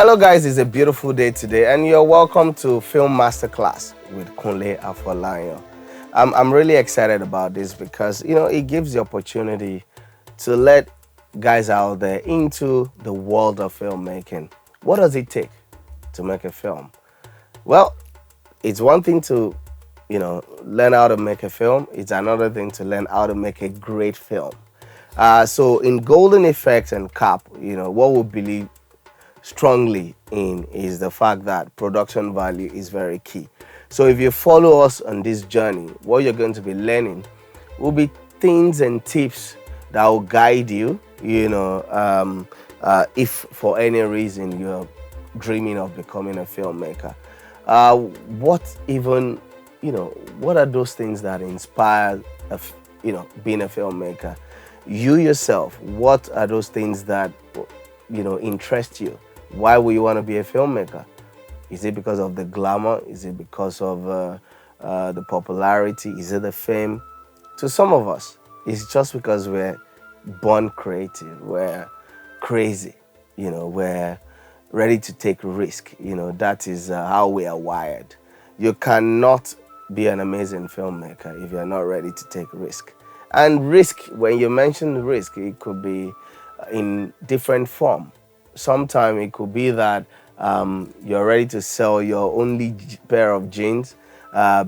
Hello guys, it's a beautiful day today and you're welcome to Film Masterclass with Kunle Afolayan. I'm really excited about this because, it gives the opportunity to let guys out there into the world of filmmaking. What does it take to make a film? Well, it's one thing to, learn how to make a film. It's another thing to learn how to make a great film. So in Golden Effects and CAP, what we believe strongly in is the fact that production value is very key. So if you follow us on this journey, what you're going to be learning will be things and tips that will guide you, if for any reason you're dreaming of becoming a filmmaker. What are those things that inspire, being a filmmaker? You yourself, what are those things that, interest you? Why would you want to be a filmmaker? Is it because of the glamour? Is it because of the popularity? Is it the fame? To some of us, it's just because we're born creative. We're crazy. We're ready to take risk. That is how we are wired. You cannot be an amazing filmmaker if you're not ready to take risk. And risk, when you mention risk, it could be in different form. Sometimes it could be that you're ready to sell your only pair of jeans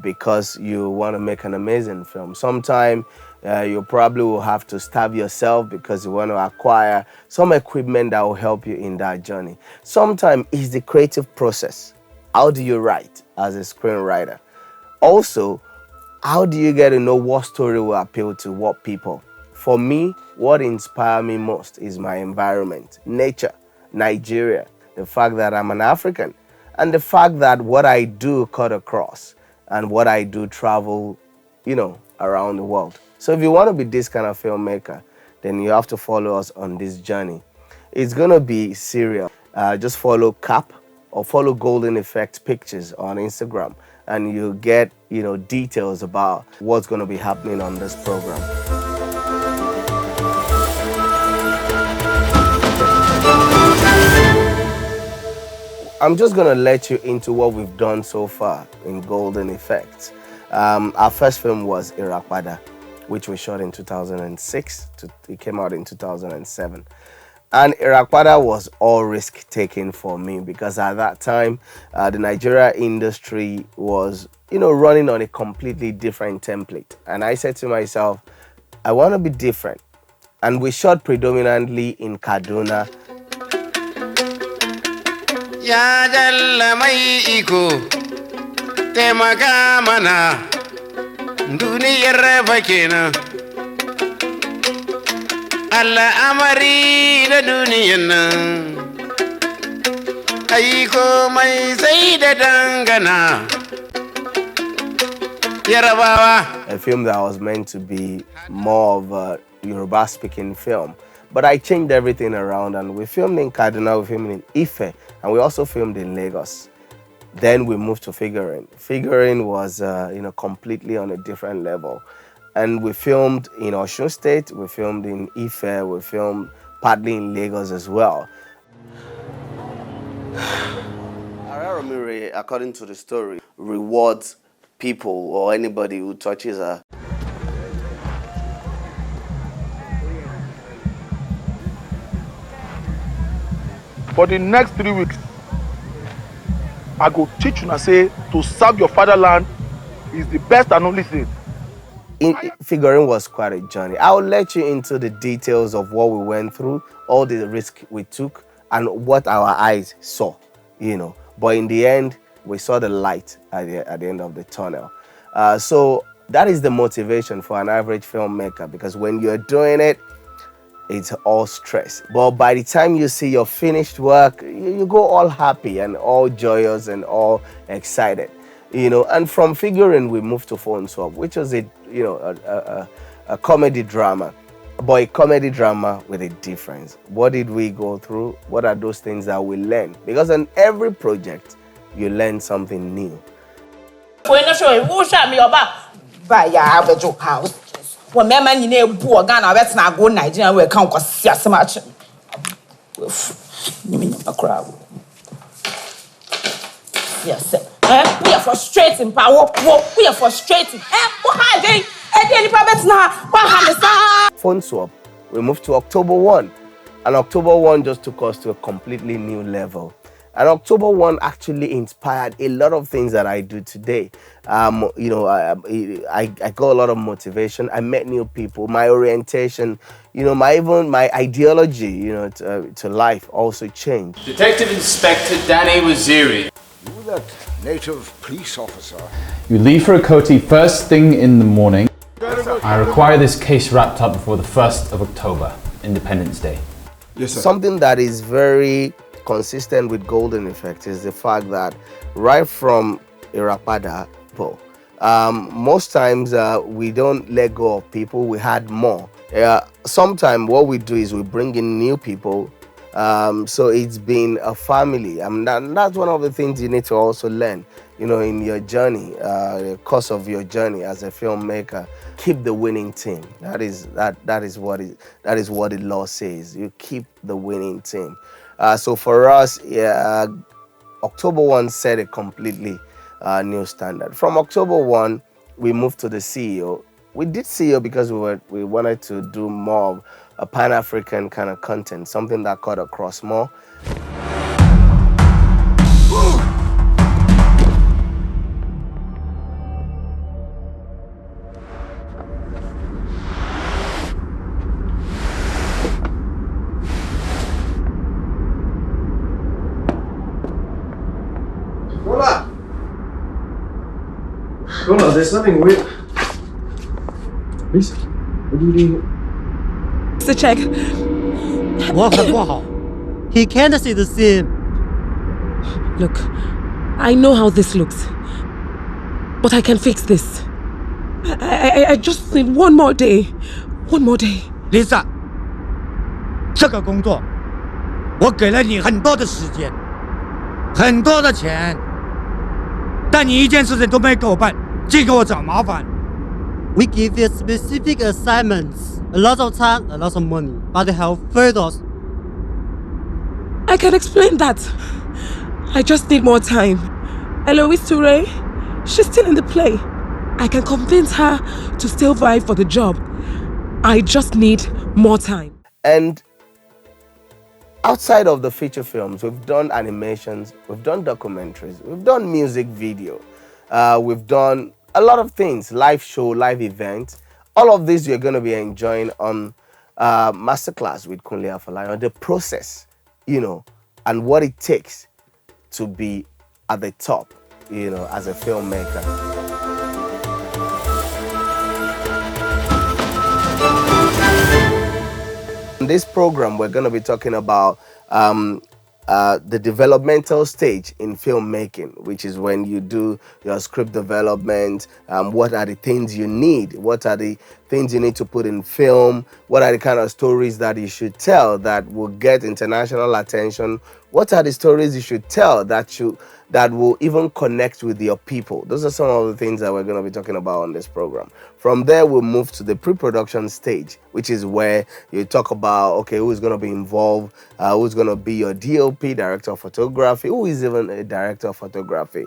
because you want to make an amazing film. Sometimes you probably will have to starve yourself because you want to acquire some equipment that will help you in that journey. Sometimes it's the creative process. How do you write as a screenwriter? Also, how do you get to know what story will appeal to what people? For me, what inspires me most is my environment, nature, Nigeria, the fact that I'm an African, and the fact that what I do cut across and what I do travel, around the world. So if you want to be this kind of filmmaker, then you have to follow us on this journey. It's going to be serial. Just follow CAP or follow Golden Effect Pictures on Instagram, and you get, details about what's going to be happening on this program. I'm just going to let you into what we've done so far in Golden Effects. Our first film was Irapada, which we shot in 2006. It came out in 2007. And Irapada was all risk-taking for me because at that time, the Nigeria industry was, running on a completely different template. And I said to myself, I want to be different. And we shot predominantly in Kaduna. Ya jalla mai iko taimaka mana duniyar fa kenan Allah amari da duniyar nan aiko mai sai da dangana Yarabawa. A film that was meant to be more of a Yoruba speaking film. But I changed everything around and we filmed in Kaduna, we filmed in Ife, and we also filmed in Lagos. Then we moved to Figuring. Figuring was, completely on a different level. And we filmed in Osun State, we filmed in Ife, we filmed partly in Lagos as well. Araromire, according to the story, rewards people or anybody who touches her. For the next 3 weeks, I go teach you say to serve your fatherland is the best and only thing. Figuring was quite a journey. I'll let you into the details of what we went through, all the risk we took, and what our eyes saw, But in the end, we saw the light at the end of the tunnel. So that is the motivation for an average filmmaker, because when you're doing it, it's all stress. But by the time you see your finished work, you go all happy and all joyous and all excited. And from Figuring, we moved to Phone Swap, which was a comedy drama, but a comedy drama with a difference. What did we go through? What are those things that we learn? Because on every project, you learn something new. When my man in a poor gun, I bet not go Nigeria will count because so much. You mean a crowd? Yes, we are frustrating, we are frustrating. Phone swap, we moved to October 1. And October 1 just took us to a completely new level. And October 1 actually inspired a lot of things that I do today. I got a lot of motivation. I met new people. My orientation, my ideology, to life also changed. Detective Inspector Danny Waziri. You that native police officer. You leave for Okoti first thing in the morning. I require this case wrapped up before the 1st of October, Independence Day. Yes, sir. Something that is very consistent with Golden Effect is the fact that right from Irapada, most times we don't let go of people, we had more. Sometimes what we do is we bring in new people. So it's been a family. That's one of the things you need to also learn, in your journey, the course of your journey as a filmmaker. Keep the winning team. That is what the law says. You keep the winning team. So for us, October 1 set a completely new standard. From October 1, we moved to the CEO. We did CEO because we wanted to do more of a Pan-African kind of content, something that cut across more. Kunle, there's nothing weird. Lisa, what are you doing? The check. He can't see the scene. Look, I know how this looks, but I can fix this. I just need one more day. One more day. Lisa, 这个工作我给了你很多的时间，很多的钱，但你一件事情都没给我办，净给我找麻烦。We give you specific assignments, a lot of time, a lot of money, but they have failed us. I can explain that. I just need more time. Eloise Toure, she's still in the play. I can convince her to still vie for the job. I just need more time. And outside of the feature films, we've done animations, we've done documentaries, we've done music video, we've done a lot of things, live show, live events. All of this you're going to be enjoying on Masterclass with Kunle Afolayan, the process, and what it takes to be at the top, as a filmmaker. In this program, we're going to be talking about the developmental stage in filmmaking, which is when you do your script development. What are the things you need? What are the things you need to put in film? What are the kind of stories that you should tell that will get international attention? What are the stories you should tell that will even connect with your people? Those are some of the things that we're going to be talking about on this program. From there, we'll move to the pre-production stage, which is where you talk about, okay, who's going to be involved, who's going to be your DOP, director of photography, who is even a director of photography.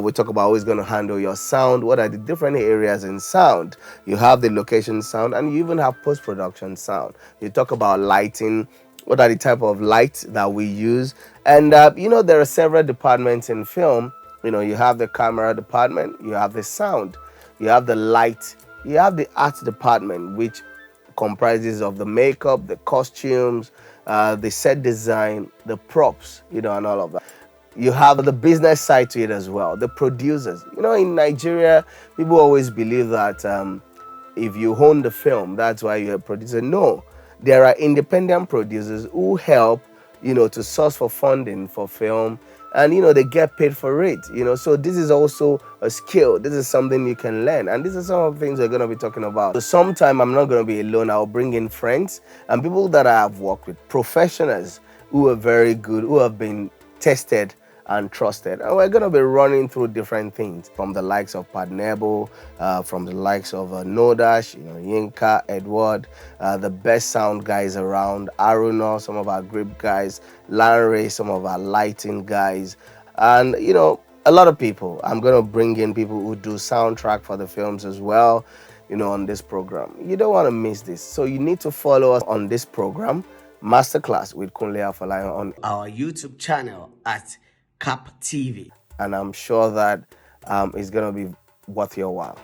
We talk about who's going to handle your sound, what are the different areas in sound. You have the location sound, and you even have post-production sound. You talk about lighting, what are the type of lights that we use. And, there are several departments in film. You have the camera department, you have the sound, you have the light, you have the art department, which comprises of the makeup, the costumes, the set design, the props, and all of that. You have the business side to it as well, the producers. In Nigeria, people always believe that if you own the film, that's why you're a producer. No. There are independent producers who help, to source for funding for film, and, they get paid for it, So this is also a skill. This is something you can learn. And these are some of the things we're going to be talking about. So sometime I'm not going to be alone. I'll bring in friends and people that I have worked with, professionals who are very good, who have been tested and trusted. And we're going to be running through different things from the likes of Pat Nebo, from the likes of Nodash, Yinka, Edward, the best sound guys around, Aruna, some of our grip guys, Lanre, some of our lighting guys, and, a lot of people. I'm going to bring in people who do soundtrack for the films as well, on this program. You don't want to miss this. So you need to follow us on this program, Masterclass with Kunle Afolayan, on our YouTube channel at Cap TV. And I'm sure that it's going to be worth your while.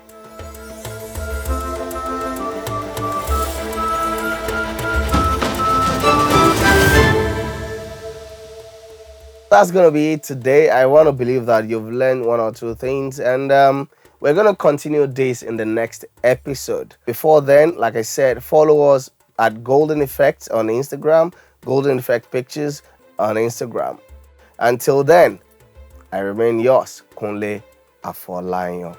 That's going to be it today. I want to believe that you've learned one or two things, and we're going to continue this in the next episode. Before then, like I said, follow us at Golden Effect on Instagram, Golden Effect Pictures on Instagram. Until then, I remain yours, Kunle Afolayan.